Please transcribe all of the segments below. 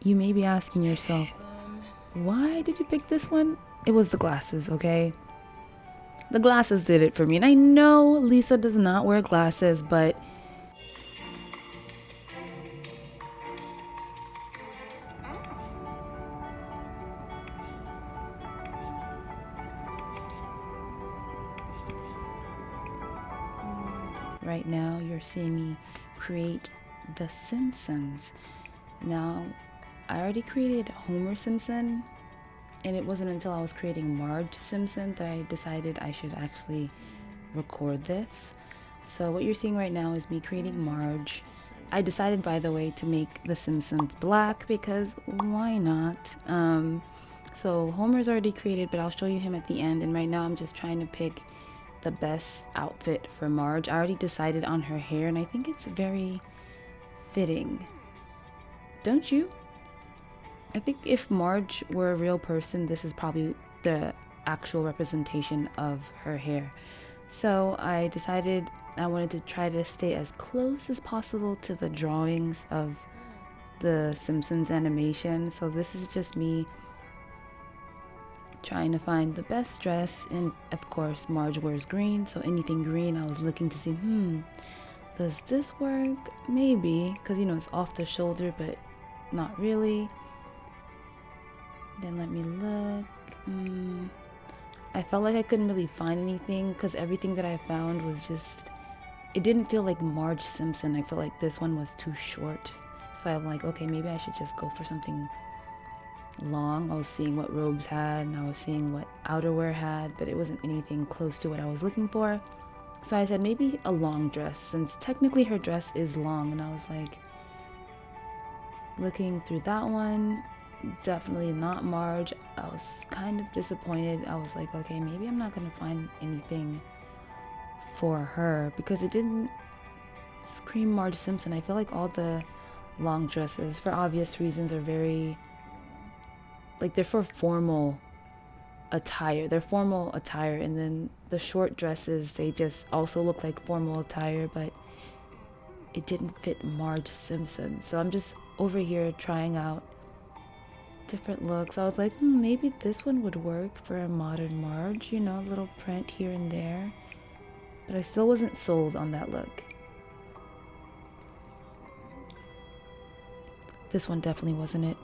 You may be asking yourself, why did you pick this one? It was the glasses, okay? The glasses did it for me. And I know Lisa does not wear glasses, but right now you're seeing me create the Simpsons. Now, I already created Homer Simpson, and it wasn't until I was creating Marge Simpson that I decided I should actually record this. So what you're seeing right now is me creating Marge. I decided, by the way, to make the Simpsons black because why not? So Homer's already created, but I'll show you him at the end. And right now I'm just trying to pick the best outfit for Marge. I already decided on her hair, and I think it's very fitting. Don't you? I think if Marge were a real person, this is probably the actual representation of her hair. So I decided I wanted to try to stay as close as possible to the drawings of the Simpsons animation. So this is just me trying to find the best dress, and of course Marge wears green, so anything green I was looking to see, does this work? Maybe, because you know it's off the shoulder but not really. Then let me look. I felt like I couldn't really find anything because everything that I found was just, it didn't feel like Marge Simpson. I felt like this one was too short, so I'm like, okay, maybe I should just go for something long. I was seeing what robes had, and I was seeing what outerwear had, but it wasn't anything close to what I was looking for. So I said maybe a long dress, since technically her dress is long. And I was like, looking through that one, definitely not Marge. I was kind of disappointed. I was like, okay, maybe I'm not gonna find anything for her because it didn't scream Marge Simpson. I feel like all the long dresses, for obvious reasons, are very, like, they're for formal attire. They're formal attire, and then the short dresses, they just also look like formal attire, but it didn't fit Marge Simpson. So I'm just over here trying out different looks. I was like, maybe this one would work for a modern Marge, you know, a little print here and there. But I still wasn't sold on that look. This one definitely wasn't it.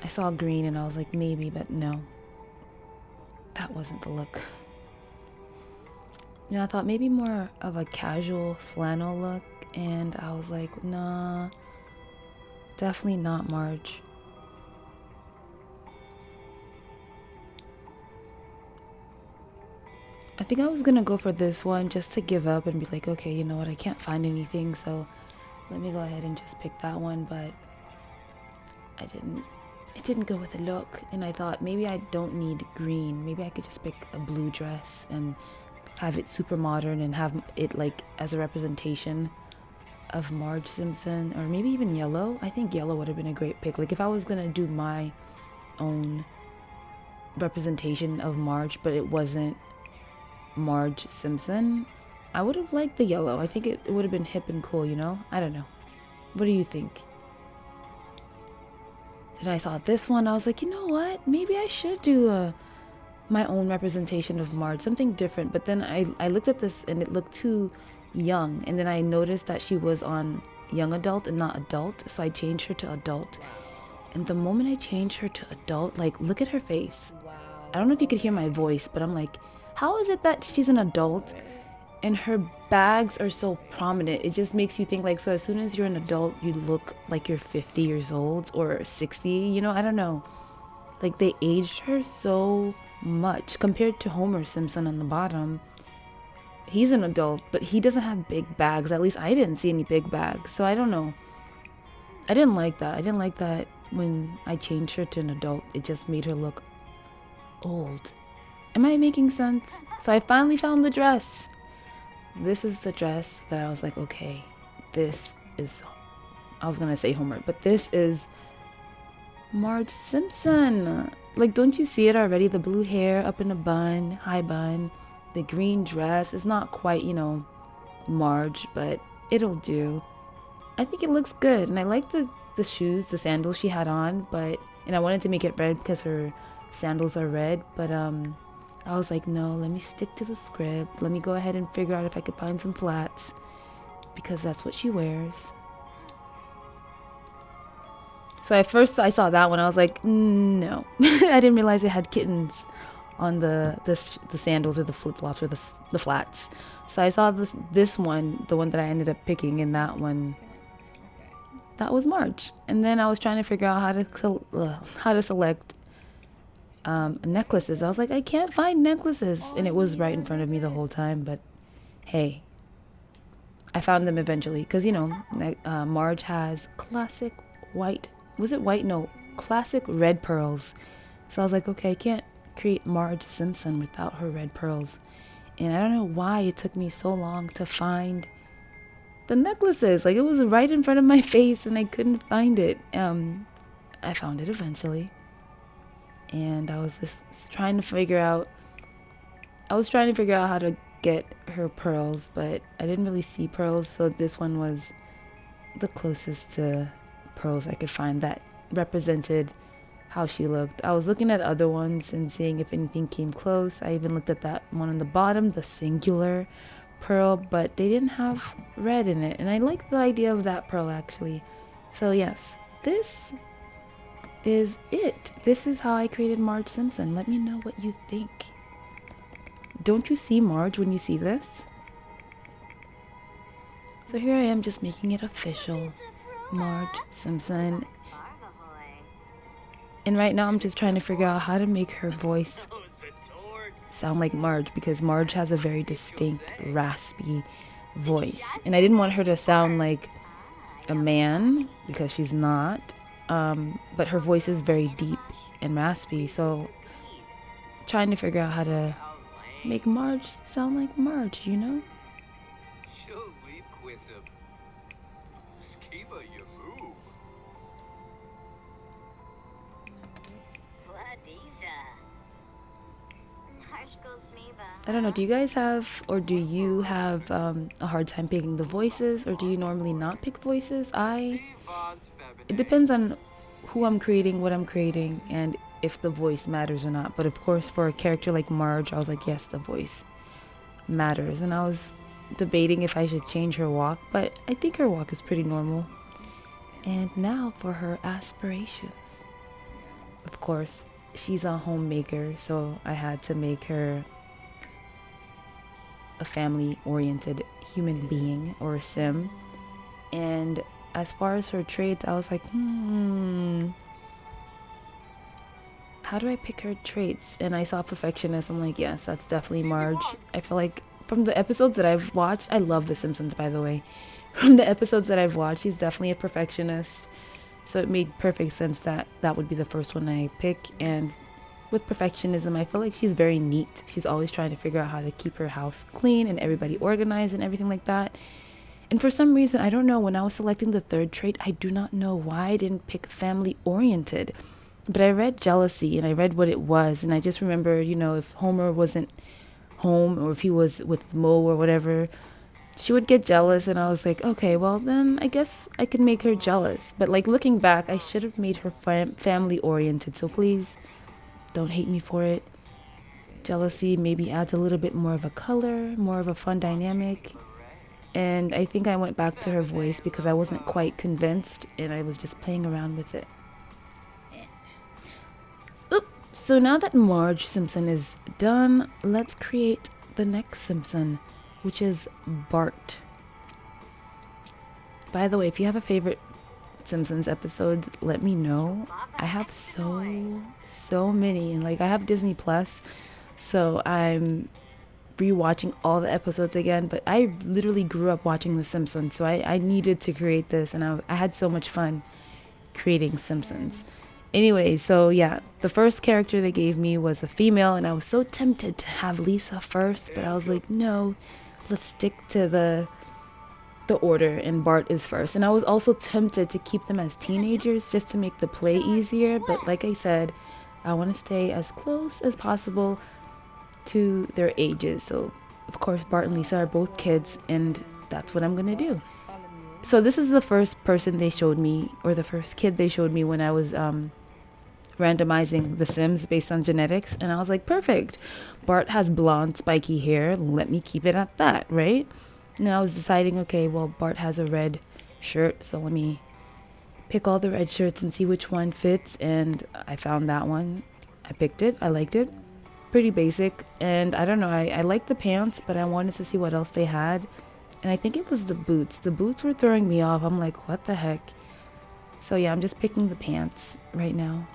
I saw green and I was like, maybe, but no. That wasn't the look. You know, I thought maybe more of a casual flannel look, and I was like, nah, definitely not Marge. I think I was gonna go for this one just to give up and be like, okay, you know what, I can't find anything, so let me go ahead and just pick that one, but it didn't go with the look, and I thought maybe I don't need green. Maybe I could just pick a blue dress and have it super modern and have it like as a representation of Marge Simpson, or maybe even yellow. I think yellow would have been a great pick. Like if I was gonna do my own representation of Marge, but it wasn't Marge Simpson, I would have liked the yellow. I think it would have been hip and cool, you know? I don't know. What do you think? Then I saw this one. I was like, you know what? Maybe I should do my own representation of Marge, something different. But then I looked at this and it looked too young. And then I noticed that she was on young adult and not adult. So I changed her to adult. And the moment I changed her to adult, like, look at her face. I don't know if you could hear my voice, but I'm like, how is it that she's an adult and her bags are so prominent? It just makes you think, like, so as soon as you're an adult, you look like you're 50 years old or 60, you know? I don't know. Like, they aged her so much compared to Homer Simpson on the bottom. He's an adult, but he doesn't have big bags. At least I didn't see any big bags. So I don't know. I didn't like that. I didn't like that when I changed her to an adult. It just made her look old. Am I making sense? So I finally found the dress. This is the dress that I was like, okay, this is, I was gonna say Homer, but this is Marge Simpson. Like, don't you see it already? The blue hair up in a bun, high bun, the green dress. It's not quite, you know, Marge, but it'll do. I think it looks good, and I like the the shoes, the sandals she had on, and I wanted to make it red because her sandals are red, but I was like, no, let me stick to the script. Let me go ahead and figure out if I could find some flats because that's what she wears. So at first I saw that one, I was like, no. I didn't realize it had kittens on the sandals or the flip-flops or the flats. So I saw this one, the one that I ended up picking, and that one, that was Marge. And then I was trying to figure out how to select necklaces. I was like, I can't find necklaces, and it was right in front of me the whole time. But hey, I found them eventually because Marge has classic white. Was it white? No, classic red pearls. So I was like, okay, I can't create Marge Simpson without her red pearls. And I don't know why it took me so long to find the necklaces. Like, it was right in front of my face and I couldn't find it. I found it eventually. And I was just trying to figure out how to get her pearls, but I didn't really see pearls, so this one was the closest to pearls I could find that represented how she looked. I was looking at other ones and seeing if anything came close. I even looked at that one on the bottom, the singular pearl, but they didn't have red in it, and I like the idea of that pearl actually. So yes, this is it. This is how I created Marge Simpson. Let me know what you think. Don't you see Marge when you see this? So here I am just making it official. Marge Simpson. And right now I'm just trying to figure out how to make her voice sound like Marge, because Marge has a very distinct, raspy voice. And I didn't want her to sound like a man, because she's not. But her voice is very deep and raspy, so trying to figure out how to make Marge sound like Marge, you know? I don't know, do you guys have, or do you have a hard time picking the voices, or do you normally not pick voices? It depends on who I'm creating, what I'm creating, and if the voice matters or not. But of course, for a character like Marge, I was like, yes, the voice matters. And I was debating if I should change her walk, but I think her walk is pretty normal. And now for her aspirations. Of course, she's a homemaker, so I had to make her a family-oriented human being, or a sim. And as far as her traits, I was like, how do I pick her traits? And I saw perfectionist. I'm like, yes, that's definitely Marge. I feel like from the episodes that I've watched, I love The Simpsons, by the way. From the episodes that I've watched, she's definitely a perfectionist. So it made perfect sense that that would be the first one I pick. And with perfectionism, I feel like she's very neat. She's always trying to figure out how to keep her house clean and everybody organized and everything like that. And for some reason, I don't know, when I was selecting the third trait, I do not know why I didn't pick family-oriented. But I read jealousy, and I read what it was. And I just remember, if Homer wasn't home, or if he was with Moe or whatever, she would get jealous. And I was like, okay, well, then I guess I could make her jealous. But like, looking back, I should have made her family-oriented. So please don't hate me for it. Jealousy maybe adds a little bit more of a color, more of a fun dynamic. And I think I went back to her voice because I wasn't quite convinced, and I was just playing around with it. So now that Marge Simpson is done, let's create the next Simpson, which is Bart. By the way, if you have a favorite Simpsons episode, let me know. I have so many, and like, I have Disney Plus, so I'm rewatching all the episodes again. But I literally grew up watching The Simpsons, so I needed to create this, and I had so much fun creating Simpsons. Anyway, so yeah, the first character they gave me was a female, and I was so tempted to have Lisa first, but I was like, no, let's stick to the order, and Bart is first. And I was also tempted to keep them as teenagers just to make the play easier, but like I said, I want to stay as close as possible to their ages. So of course Bart and Lisa are both kids, and that's what I'm gonna do. So this is the first person they showed me, or the first kid they showed me when I was randomizing the Sims based on genetics. And I was like, perfect. Bart has blonde, spiky hair. Let me keep it at that, right? And I was deciding, okay, well, Bart has a red shirt, so let me pick all the red shirts and see which one fits. And I found that one. I picked it. I liked it. Pretty basic. And I don't know, I liked the pants, but I wanted to see what else they had. And I think it was the boots. The boots were throwing me off. I'm like, what the heck? So yeah, I'm just picking the pants right now.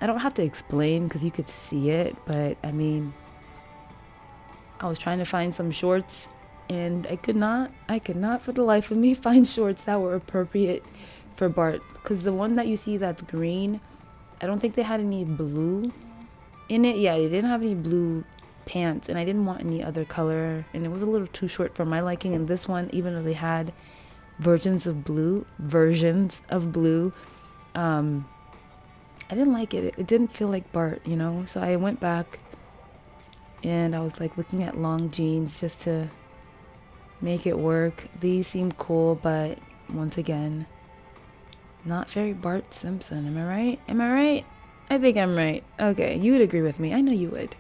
I don't have to explain because you could see it, but I mean, I was trying to find some shorts and I could not for the life of me find shorts that were appropriate for Bart. Because the one that you see that's green, I don't think they had any blue in it. Yeah, they didn't have any blue pants, and I didn't want any other color, and it was a little too short for my liking. And this one, even though they had versions of blue, I didn't like it. It didn't feel like Bart, you know? So I went back and I was like looking at long jeans just to make it work. These seem cool, but once again, not very Bart Simpson. Am I right? Am I right? I think I'm right. Okay, you would agree with me. I know you would.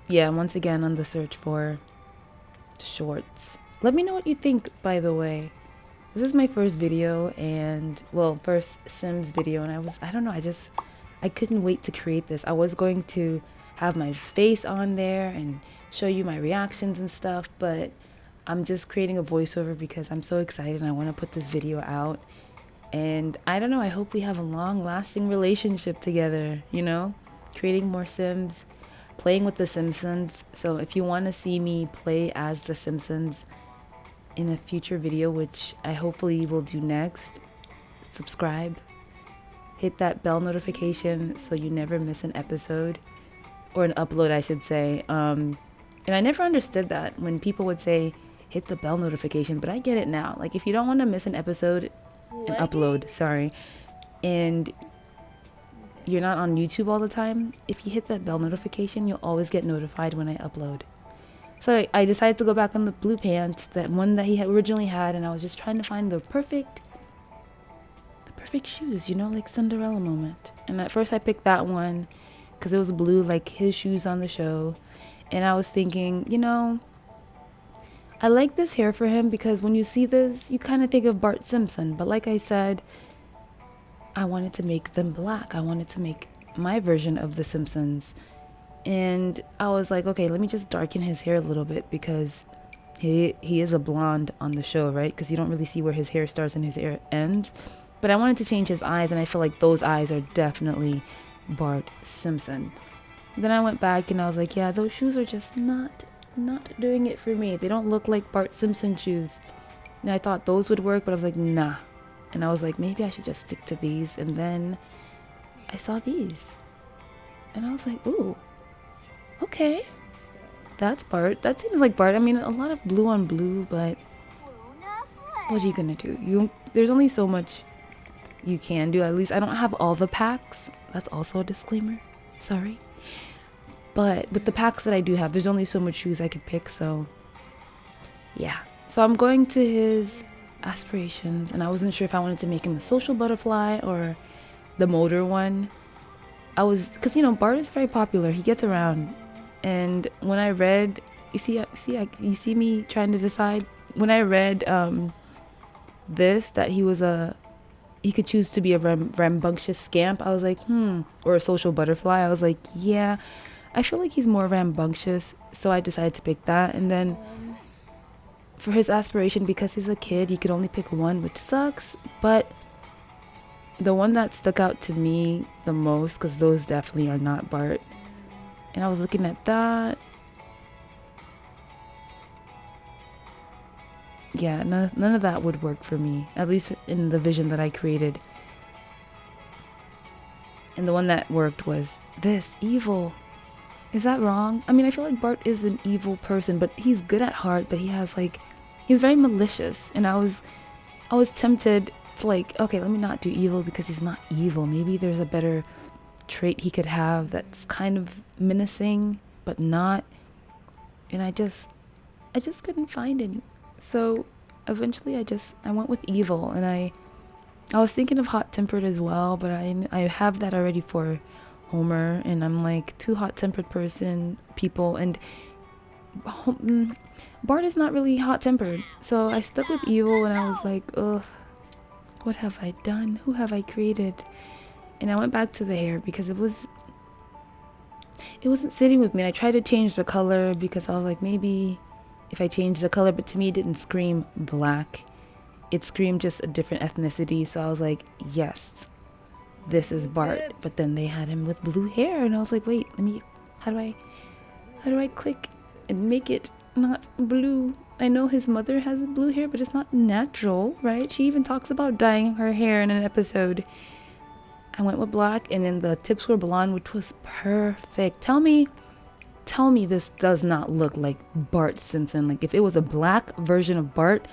Yeah, once again on the search for shorts. Let me know what you think, by the way. This is my first video and, well, first Sims video, and I don't know, I couldn't wait to create this. I was going to have my face on there and show you my reactions and stuff, but I'm just creating a voiceover because I'm so excited and I want to put this video out. And I don't know, I hope we have a long-lasting relationship together, you know? Creating more Sims, playing with the Simpsons. So if you want to see me play as the Simpsons in a future video, which I hopefully will do next, subscribe, hit that bell notification so you never miss an episode, or an upload I should say. And I never understood that when people would say hit the bell notification, but I get it now. Like if you don't want to miss an episode, an upload, sorry, and you're not on YouTube all the time, if you hit that bell notification, you'll always get notified when I upload. So I decided to go back on the blue pants, that one that he had originally had, and I was just trying to find the perfect shoes, you know, like Cinderella moment. And at first I picked that one because it was blue, like his shoes on the show. And I was thinking, you know, I like this hair for him because when you see this, you kind of think of Bart Simpson. But like I said, I wanted to make them black. I wanted to make my version of the Simpsons. And I was like, okay, let me just darken his hair a little bit because he is a blonde on the show, right? Because you don't really see where his hair starts and his hair ends. But I wanted to change his eyes, and I feel like those eyes are definitely Bart Simpson. Then I went back and I was like, yeah, those shoes are just not doing it for me. They don't look like Bart Simpson shoes. And I thought those would work, but I was like, nah. And I was like, maybe I should just stick to these. And then I saw these. And I was like, ooh, okay. That's Bart. That seems like Bart. I mean, a lot of blue on blue, but what are you gonna do? There's only so much you can do. At least I don't have all the packs. That's also a disclaimer. Sorry. But with the packs that I do have, there's only so much shoes I could pick, so yeah. So I'm going to his aspirations, and I wasn't sure if I wanted to make him a social butterfly or the motor one. Because you know, Bart is very popular. He gets around. And when I read, you see me trying to decide. When I read this, that he could choose to be a rambunctious scamp, I was like, or a social butterfly. I was like, yeah, I feel like he's more rambunctious, so I decided to pick that. And then for his aspiration, because he's a kid, you could only pick one, which sucks, but the one that stuck out to me the most, because those definitely are not Bart, and I was looking at that, yeah, none of that would work for me, at least in the vision that I created. And the one that worked was this, evil. Is that wrong? I mean, I feel like Bart is an evil person, but he's good at heart, but he's very malicious. And I was tempted to like, okay, let me not do evil because he's not evil. Maybe there's a better trait he could have that's kind of menacing, but not. And I just couldn't find any. So eventually I went with evil, and I was thinking of hot-tempered as well, but I have that already for Homer, and I'm like two hot-tempered people, and Bart is not really hot-tempered. So I stuck with evil, and I was like, ugh, what have I done? Who have I created? And I went back to the hair because it wasn't sitting with me. And I tried to change the color because I was like, maybe if I change the color, but to me it didn't scream black. It screamed just a different ethnicity. So I was like, yes, this is Bart. But then they had him with blue hair, and I was like, wait, how do I click and make it not blue? I know his mother has blue hair, but it's not natural, right? She even talks about dyeing her hair in an episode. I went with black, and then the tips were blonde, which was perfect. Tell me this does not look like Bart Simpson. Like, if it was a black version of Bart,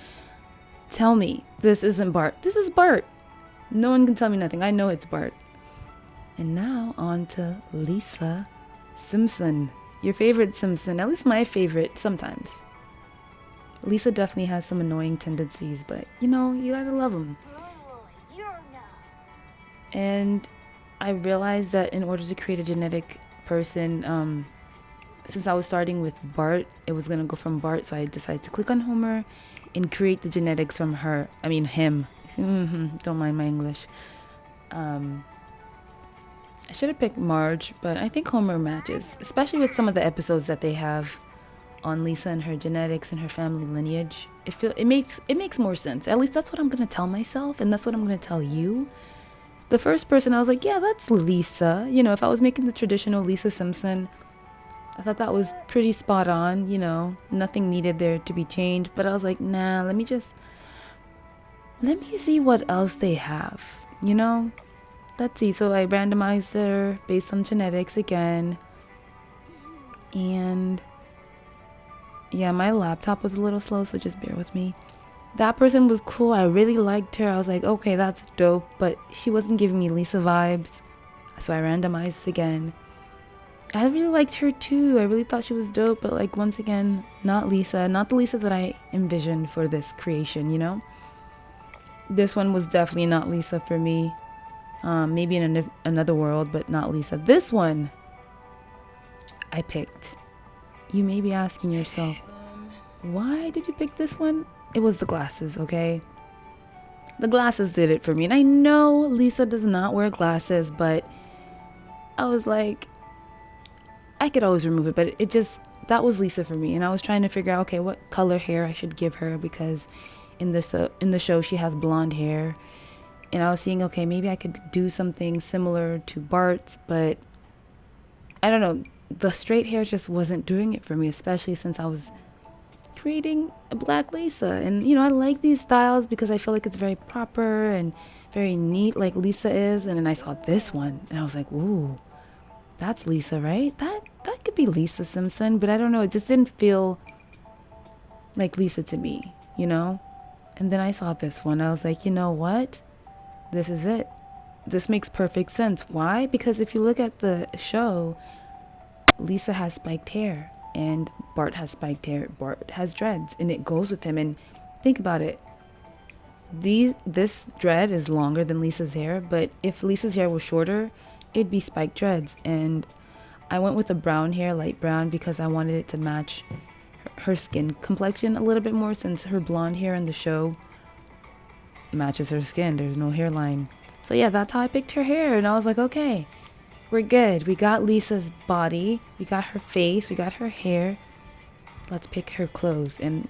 tell me this isn't Bart. This is Bart. No one can tell me nothing. I know it's Bart. And now on to Lisa Simpson. Your favorite Simpson, at least my favorite sometimes. Lisa definitely has some annoying tendencies, but you gotta love them. And I realized that in order to create a genetic person, since I was starting with Bart, it was gonna go from Bart, so I decided to click on Homer and create the genetics from him. Don't mind my English. I should have picked Marge, but I think Homer matches, especially with some of the episodes that they have on Lisa and her genetics and her family lineage. It makes more sense. At least that's what I'm gonna tell myself, and that's what I'm gonna tell you. The first person, I was like, yeah, that's Lisa. If I was making the traditional Lisa Simpson, I thought that was pretty spot on. Nothing needed there to be changed. But I was like, nah, let me see what else they have. Let's see. So I randomized her based on genetics again. And yeah, my laptop was a little slow, so just bear with me. That person was cool. I really liked her. I was like, okay, that's dope. But she wasn't giving me Lisa vibes. So I randomized again. I really liked her too. I really thought she was dope. But like, once again, not Lisa. Not the Lisa that I envisioned for this creation, This one was definitely not Lisa for me. Maybe in another world, but not Lisa. This one I picked. You may be asking yourself, why did you pick this one? It was the glasses, okay? The glasses did it for me. And I know Lisa does not wear glasses, but I was like, I could always remove it, but that was Lisa for me. And I was trying to figure out, okay, what color hair I should give her, because in the show she has blonde hair. And I was seeing, okay, maybe I could do something similar to Bart's, but I don't know. The straight hair just wasn't doing it for me, especially since I was creating a black Lisa. And I like these styles because I feel like it's very proper and very neat, like Lisa is. And then I saw this one and I was like, ooh, that's Lisa, right? That could be Lisa Simpson, but I don't know, it just didn't feel like Lisa to me. And then I saw this one. I was like, you know what, this is it. This makes perfect sense. Why? Because if you look at the show, Lisa has spiked hair and Bart has spiked hair. Bart has dreads, and it goes with him. And think about it. This dread is longer than Lisa's hair, but if Lisa's hair was shorter, it'd be spiked dreads. And I went with a brown hair, light brown, because I wanted it to match her skin complexion a little bit more, since her blonde hair in the show matches her skin. There's no hairline. So yeah, that's how I picked her hair. And I was like, okay, we're good. We got Lisa's body, we got her face, we got her hair. Let's pick her clothes. And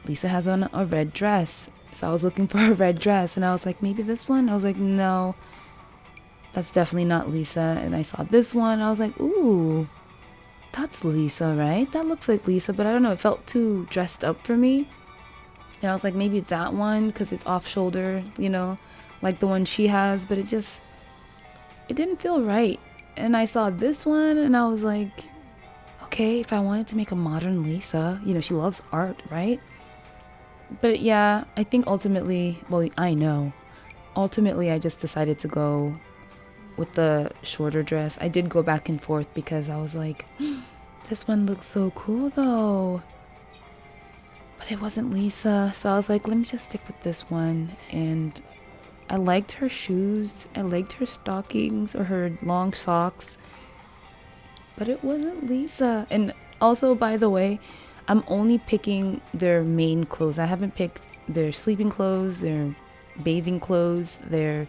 Lisa has on a red dress, so I was looking for a red dress, and I was like, maybe this one. I was like, no, that's definitely not Lisa. And I saw this one, I was like, ooh, that's Lisa, right? That looks like Lisa, but I don't know, it felt too dressed up for me. And I was like, maybe that one, because it's off shoulder, like the one she has, but it didn't feel right. And I saw this one and I was like, okay, if I wanted to make a modern Lisa, she loves art, right? But yeah, I think ultimately I just decided to go with the shorter dress. I did go back and forth because I was like, this one looks so cool though. But it wasn't Lisa, so I was like, let me just stick with this one. And I liked her shoes, I liked her stockings or her long socks, but it wasn't Lisa. And also, by the way, I'm only picking their main clothes. I haven't picked their sleeping clothes, their bathing clothes, their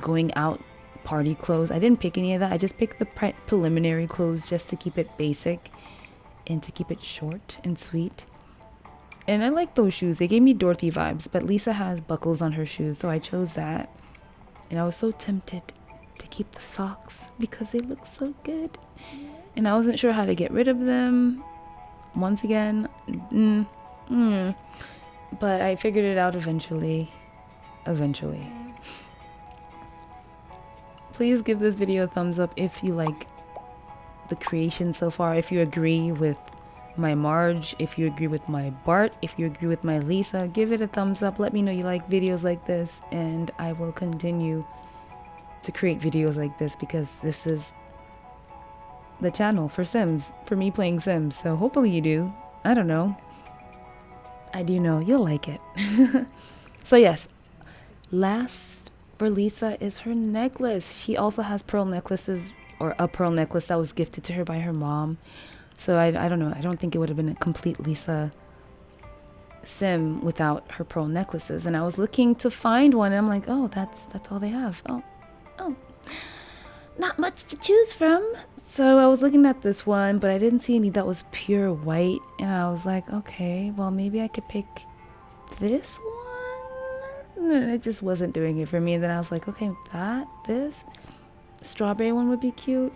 going out party clothes. I didn't pick any of that. I just picked the preliminary clothes just to keep it basic and to keep it short and sweet. And I like those shoes. They gave me Dorothy vibes, but Lisa has buckles on her shoes, so I chose that. And I was so tempted to keep the socks because they look so good. And I wasn't sure how to get rid of them. Once again, but I figured it out eventually. Please give this video a thumbs up if you like the creation so far, if you agree with my Marge, if you agree with my Bart, if you agree with my Lisa. Give it a thumbs up. Let me know you like videos like this, and I will continue to create videos like this because this is the channel for Sims, for me playing Sims. So hopefully you do. I don't know. I do know you'll like it. So yes, last for Lisa is her necklace. She also has pearl necklaces, or a pearl necklace that was gifted to her by her mom. So I don't know. I don't think it would have been a complete Lisa Sim without her pearl necklaces. And I was looking to find one, and I'm like, oh, that's all they have. Oh, not much to choose from. So I was looking at this one, but I didn't see any that was pure white. And I was like, okay, well, maybe I could pick this one. And it just wasn't doing it for me. And then I was like, okay, this strawberry one would be cute,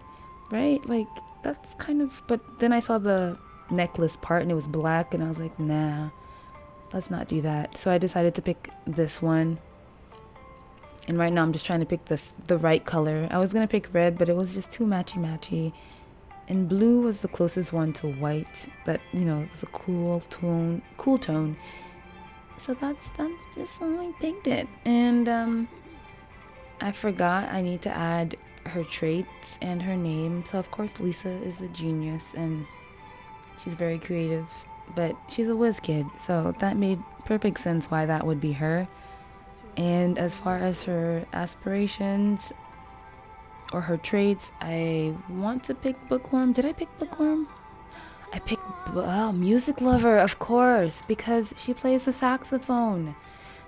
right? Like, that's kind of, but then I saw the necklace part and it was black, and I was like, nah, let's not do that. So I decided to pick this one. And right now I'm just trying to pick the right color. I was gonna pick red, but it was just too matchy. And blue was the closest one to white. That, you know, it was a cool tone. So that's just how I picked it. And I forgot I need to add her traits and her name. So of course Lisa is a genius and she's very creative, but she's a whiz kid. So that made perfect sense why that would be her. And as far as her aspirations or her traits, I want to pick bookworm. Did I pick bookworm? I picked music lover, of course, because she plays the saxophone.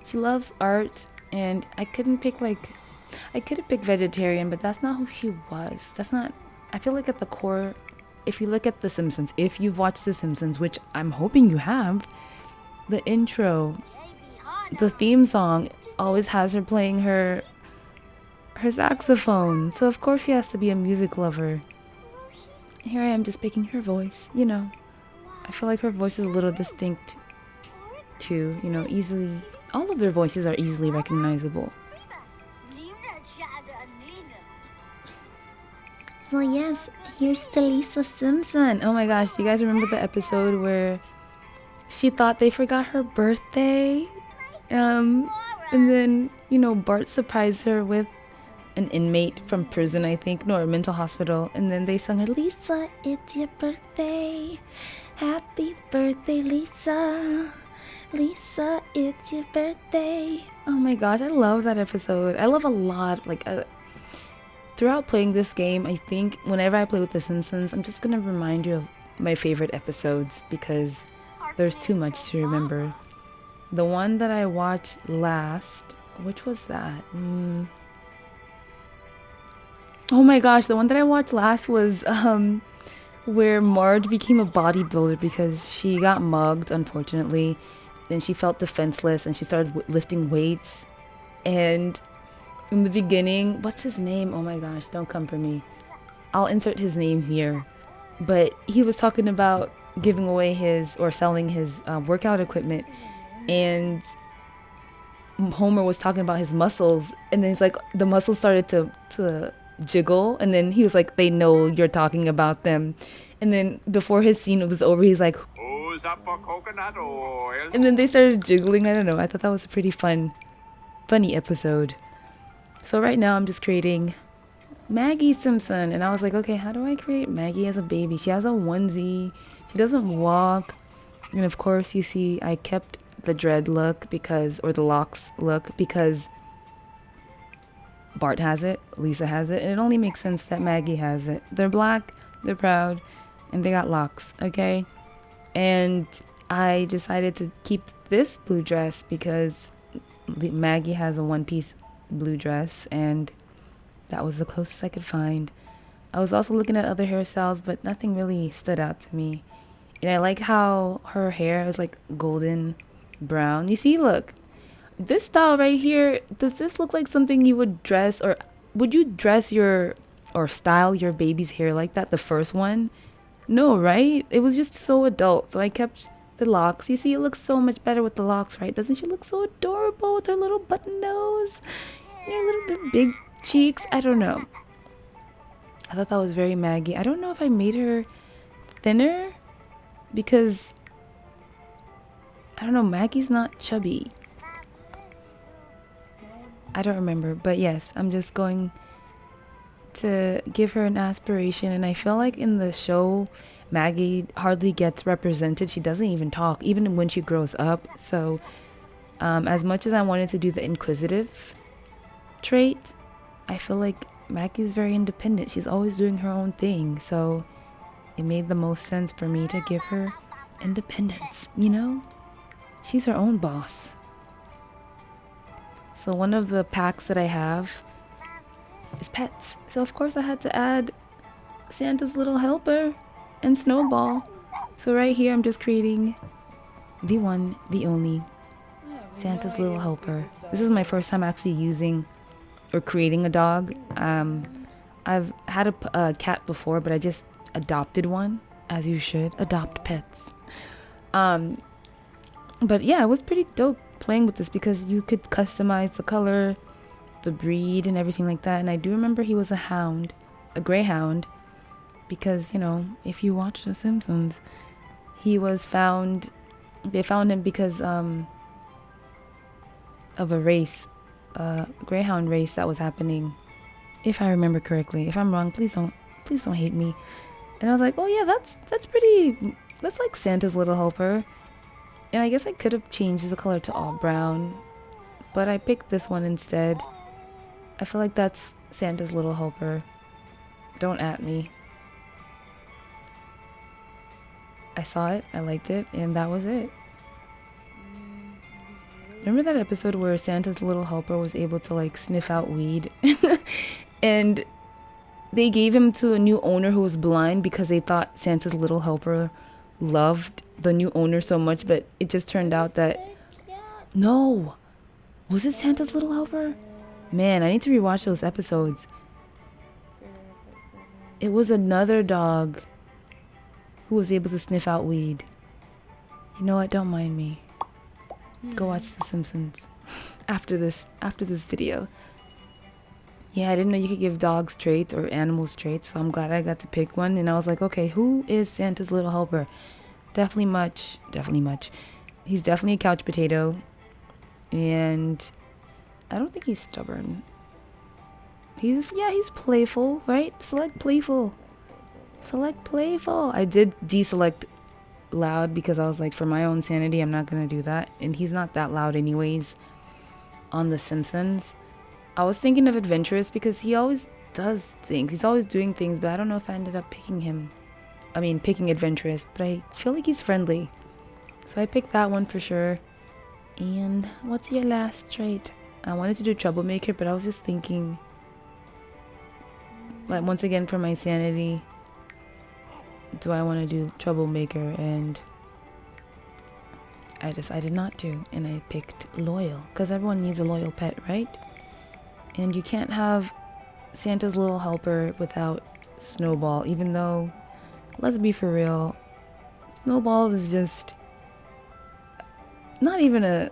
She loves art, and I couldn't pick I could have picked vegetarian, but that's not who she was. That's not, I feel like at the core, if you look at The Simpsons, if you've watched The Simpsons, which I'm hoping you have, the intro, the theme song always has her playing her saxophone. So of course she has to be a music lover. Here I am just picking her voice, you know. I feel like her voice is a little distinct too, you know, easily. All of their voices are easily recognizable. So yes, here's to Lisa Simpson. Oh my gosh, do you guys remember the episode where she thought they forgot her birthday? And then, you know, Bart surprised her with an inmate from prison, I think, no, a mental hospital. And then they sung her, Lisa, it's your birthday. Happy birthday, Lisa. Lisa, it's your birthday. Oh my gosh, I love that episode. I love a lot, throughout playing this game, I think whenever I play with The Simpsons, I'm just gonna remind you of my favorite episodes because there's too much to remember. The one that I watched last, which was that? Oh my gosh, the one that I watched last was where Marge became a bodybuilder because she got mugged, unfortunately. Then she felt defenseless and she started lifting weights. And in the beginning, what's his name? Oh my gosh, don't come for me. I'll insert his name here. But he was talking about giving away his, or selling his workout equipment. And Homer was talking about his muscles. And then he's like, the muscles started to jiggle. And then he was like, they know you're talking about them. And then before his scene was over, he's like, who's up for coconut oil? And then they started jiggling. I don't know. I thought that was a pretty funny episode. So right now I'm just creating Maggie Simpson. And I was like, okay, how do I create Maggie as a baby? She has a onesie. She doesn't walk. And of course, you see, I kept the dread look or the locks look because Bart has it, Lisa has it, and it only makes sense that Maggie has it. They're black, they're proud, and they got locks, okay? And I decided to keep this blue dress because Maggie has a one-piece blue dress, and that was the closest I could find. I was also looking at other hairstyles, but nothing really stood out to me. And I like how her hair is like golden brown. You see, look, this style right here, does this look like something you would dress, or would you dress or style your baby's hair like that, the first one? No, right? It was just so adult, so I kept the locks. You see, it looks so much better with the locks, right? Doesn't she look so adorable with her little button nose and her little bit big cheeks? I don't know. I thought that was very Maggie. I don't know if I made her thinner because, I don't know, Maggie's not chubby. I don't remember, but yes, I'm just going to give her an aspiration. And I feel like in the show, Maggie hardly gets represented. She doesn't even talk, even when she grows up. So as much as I wanted to do the inquisitive trait, I feel like Maggie's very independent. She's always doing her own thing. So it made the most sense for me to give her independence, you know? She's her own boss. So one of the packs that I have is pets. So of course I had to add Santa's little helper and Snowball. So right here I'm just creating the one, the only Santa's little helper. This is my first time actually using or creating a dog. I've had a cat before, but I just adopted one, as you should adopt pets. But yeah, it was pretty dope playing with this because you could customize the color, the breed, and everything like that. And I do remember he was a greyhound, because, you know, if you watch The Simpsons, they found him because of a race, greyhound race that was happening, if I remember correctly. If I'm wrong, please don't hate me. And I was like, oh yeah, that's like Santa's little helper. And I guess I could have changed the color to all brown, but I picked this one instead. I feel like that's Santa's little helper. Don't at me. I saw it, I liked it, and that was it. Remember that episode where Santa's little helper was able to like sniff out weed? And they gave him to a new owner who was blind because they thought Santa's little helper loved the new owner so much, but it just turned out that no. Was it Santa's little helper? Man, I need to rewatch those episodes. It was another dog who was able to sniff out weed. You know what? Don't mind me. Go watch The Simpsons after this video. Yeah, I didn't know you could give dogs traits or animals traits, so I'm glad I got to pick one. And I was like, okay, who is Santa's little helper? Definitely Much. He's definitely a couch potato, and I don't think he's stubborn. He's playful, right? Select playful. I did deselect loud because I was like, for my own sanity, I'm not gonna do that. And he's not that loud anyways on The Simpsons. I was thinking of adventurous because he always does things. He's always doing things, but I don't know if I ended up picking adventurous, but I feel like he's friendly. So I picked that one for sure. And what's your last trait? I wanted to do troublemaker, but I was just thinking, like, once again, for my sanity, do I want to do troublemaker? And I decided not to, and I picked loyal, because everyone needs a loyal pet, right? And you can't have Santa's little helper without Snowball, even though, let's be for real, Snowball is just not even a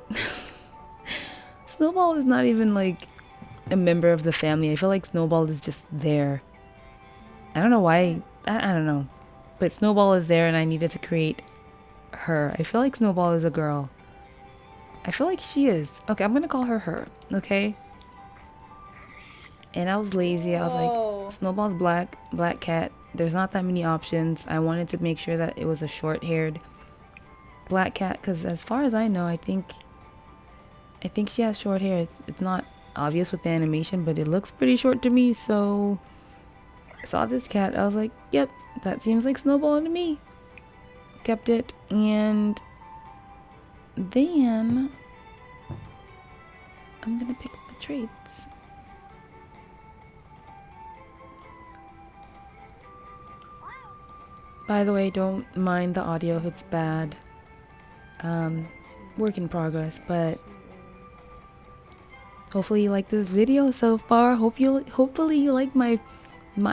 Snowball is not even like a member of the family. I feel like Snowball is just there. I don't know why. I don't know. But Snowball is there, and I needed to create her. I feel like Snowball is a girl. I feel like she is. Okay, I'm gonna call her her, okay? And I was lazy. I was like, Snowball's black cat. There's not that many options. I wanted to make sure that it was a short-haired black cat, because as far as I know, I think she has short hair. It's not obvious with the animation, but it looks pretty short to me. So I saw this cat, I was like, yep, that seems like Snowball to me. Kept it, and then I'm gonna pick the traits. By the way, don't mind the audio if it's bad. Work in progress, but hopefully you like this video so far. Hopefully you like my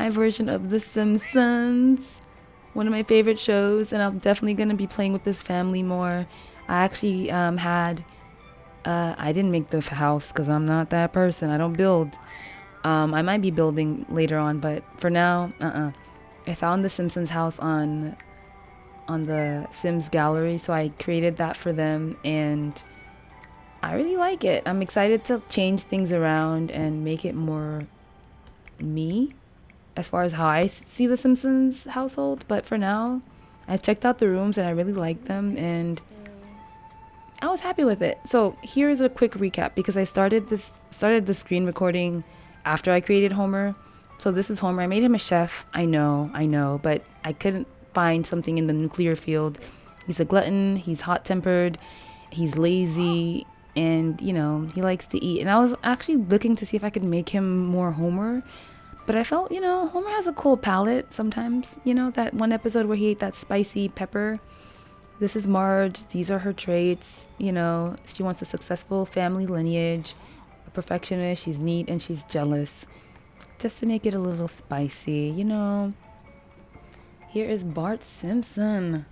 version of The Simpsons. One of my favorite shows, and I'm definitely gonna be playing with this family more. I actually I didn't make the house because I'm not that person. I don't build. I might be building later on, but for now, I found the Simpsons house on the Sims gallery, so I created that for them, and I really like it. I'm excited to change things around and make it more me as far as how I see the Simpsons household. But for now, I checked out the rooms and I really like them, and I was happy with it. So here's a quick recap, because I started the screen recording after I created Homer. So this is Homer. I made him a chef. I know, but I couldn't find something in the nuclear field. He's a glutton, he's hot-tempered, he's lazy, and he likes to eat. And I was actually looking to see if I could make him more Homer, but I felt, Homer has a cool palate sometimes. That one episode where he ate that spicy pepper. This is Marge. These are her traits. She wants a successful family lineage, a perfectionist, she's neat, and she's jealous. Just to make it a little spicy, Here is Bart Simpson,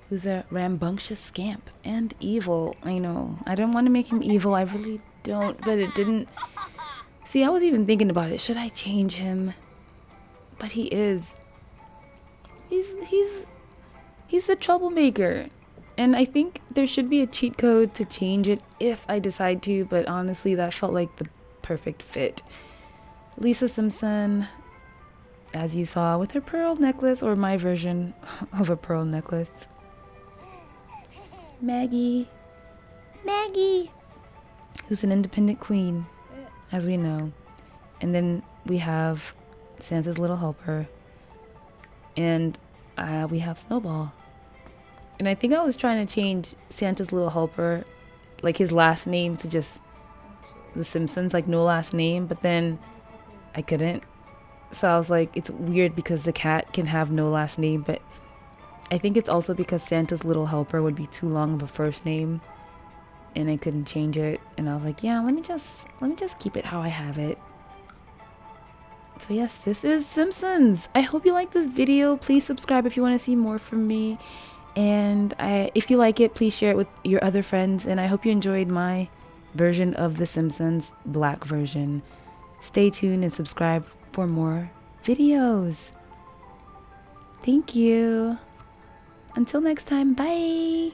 who's a rambunctious scamp and evil. I know. I don't want to make him evil. I really don't, but it didn't. See, I was even thinking about it. Should I change him? But he is. He's a troublemaker. And I think there should be a cheat code to change it if I decide to, but honestly, that felt like the perfect fit. Lisa Simpson, as you saw, with her pearl necklace, or my version of a pearl necklace. Maggie, who's an independent queen, as we know. And then we have Santa's little helper, and we have Snowball. And I think I was trying to change Santa's little helper, like his last name, to just The Simpsons, like no last name, but then I couldn't. So I was like, it's weird because the cat can have no last name, but I think it's also because Santa's little helper would be too long of a first name, and I couldn't change it. And I was like, yeah, let me just keep it how I have it. So yes, this is Simpsons. I hope you like this video. Please subscribe if you want to see more from me. And if you like it, please share it with your other friends. And I hope you enjoyed my version of The Simpsons, black version. Stay tuned and subscribe for more videos. Thank you. Until next time, bye.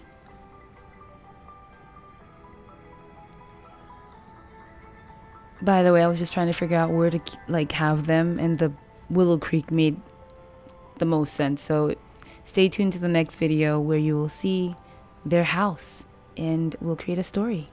By the way, I was just trying to figure out where to have them, and the Willow Creek made the most sense. So stay tuned to the next video where you will see their house and we'll create a story.